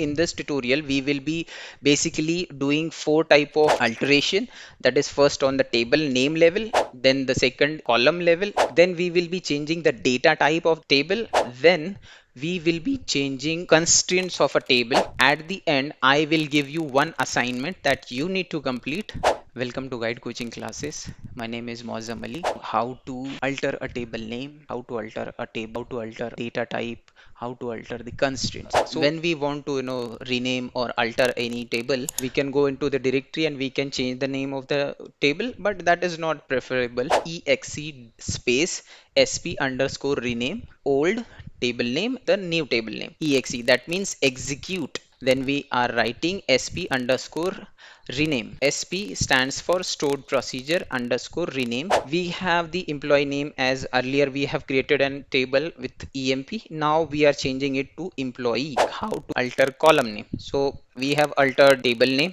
in this tutorial we will be basically doing four type of alteration. That is first on the table name level, then the second column level, then we will be changing the data type of table, then we will be changing constraints of a table. At the end I will give you one assignment that you need to complete. Welcome to guide coaching classes. My name is Mozam Ali. How to alter a table name, how to alter a table, how to alter data type, how to alter the constraints. So when we want to rename or alter any table, we can go into the directory and we can change the name of the table, but that is not preferable. Exe space sp underscore rename old table name, the new table name. Exe, that means execute. Then we are writing sp underscore rename. SP stands for stored procedure underscore rename. We have the employee name as earlier we have created a table with EMP. Now we are changing it to employee. How to alter column name? So we have altered table name.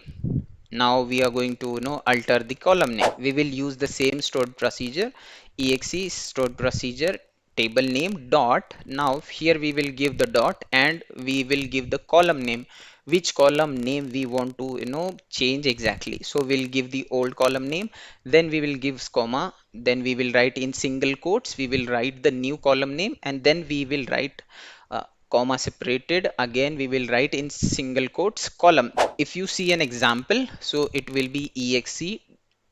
Now we are going to alter the column name. We will use the same stored procedure, exe stored procedure table name dot. Now here we will give the dot and we will give the column name, which column name we want to change exactly. So we'll give the old column name, then we will give comma, then we will write in single quotes, we will write the new column name, and then we will write comma separated, again we will write in single quotes column. If you see an example, so it will be exe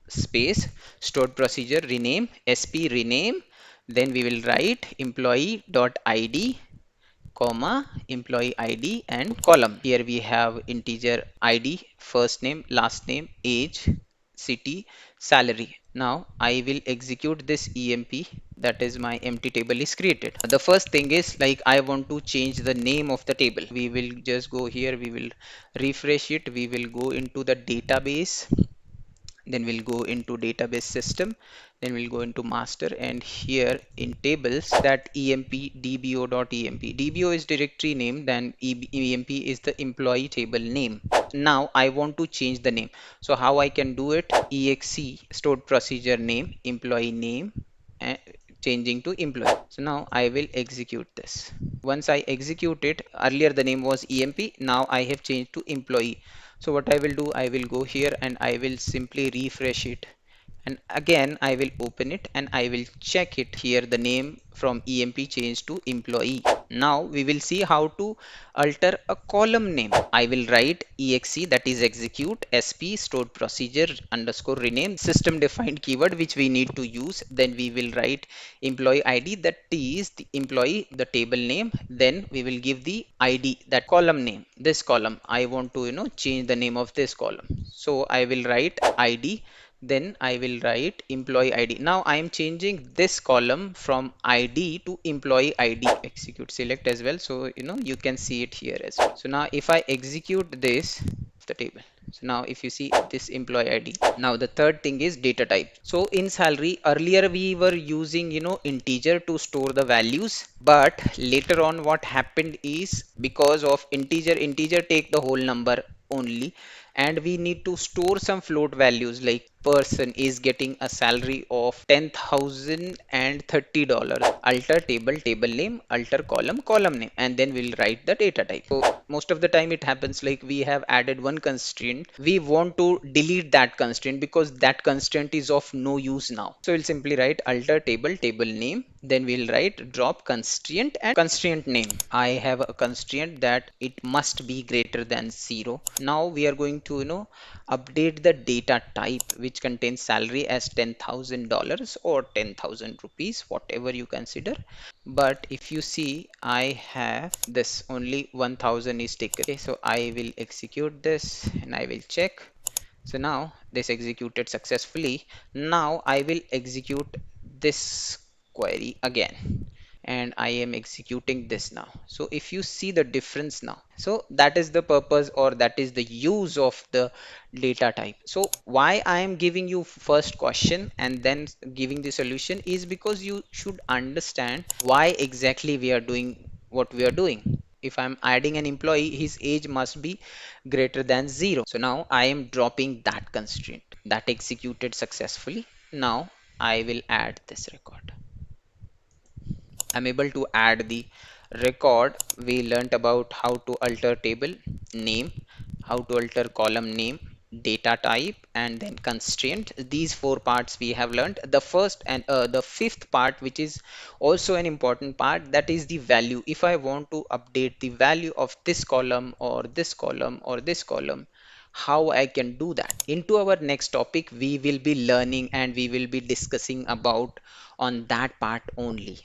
space stored procedure rename sp rename, then we will write employee dot id comma employee id and column. Here we have integer id, first name, last name, age, city, salary. Now I will execute this emp, that is my empty table is created. The first thing is like I want to change the name of the table. We will just go here, we will refresh it, we will go into the database, then we'll go into database system, then we'll go into master, and here in tables that emp dbo.emp, dbo is directory name, then emp is the employee table name. Now I want to change the name. So how I can do it? Exe stored procedure name employee name and changing to employee. So now I will execute this. Once I execute it, earlier the name was emp, now I have changed to employee. So what I will do, I will go here and I will simply refresh it, and again I will open it and I will check it. Here the name from emp changed to employee. Now we will see how to alter a column name. I will write exe, that is execute sp stored procedure underscore rename system defined keyword which we need to use. Then we will write employee id, that is the employee the table name, then we will give the id, that column name. This column I want to change the name of this column, so I will write id, then I will write employee ID. Now I am changing this column from ID to employee ID. Execute select as well, so you can see it here as well. So now if I execute this, the table, so now if you see this employee ID. Now the third thing is data type. So in salary earlier we were using integer to store the values, but later on what happened is because of integer take the whole number only, and we need to store some float values, like person is getting a salary of $10,030. Alter table name, alter column name, and then we'll write the data type. So most of the time it happens like we have added one constraint, we want to delete that constraint because that constraint is of no use now. So we'll simply write alter table name, then we'll write drop constraint and constraint name. I have a constraint that it must be greater than 0. Now we are going to update the data type which contains salary as $10,000 or 10,000 rupees, whatever you consider. But if you see, I have this only 1,000 is taken. Okay, so I will execute this and I will check. So now this executed successfully. Now I will execute this query again, and I am executing this now. So if you see the difference now, so that is the purpose or that is the use of the data type. So why I am giving you first question and then giving the solution is because you should understand why exactly we are doing what we are doing. If I'm adding an employee, his age must be greater than 0. So now I am dropping that constraint. That executed successfully. Now I will add this record. I'm able to add the Record, we learnt about how to alter table name, how to alter column name, data type, and then constraint. These four parts we have learned. The first and the fifth part, which is also an important part, that is the value. If I want to update the value of this column or this column or this column, how I can do that. Into our next topic, we will be learning and we will be discussing about on that part only.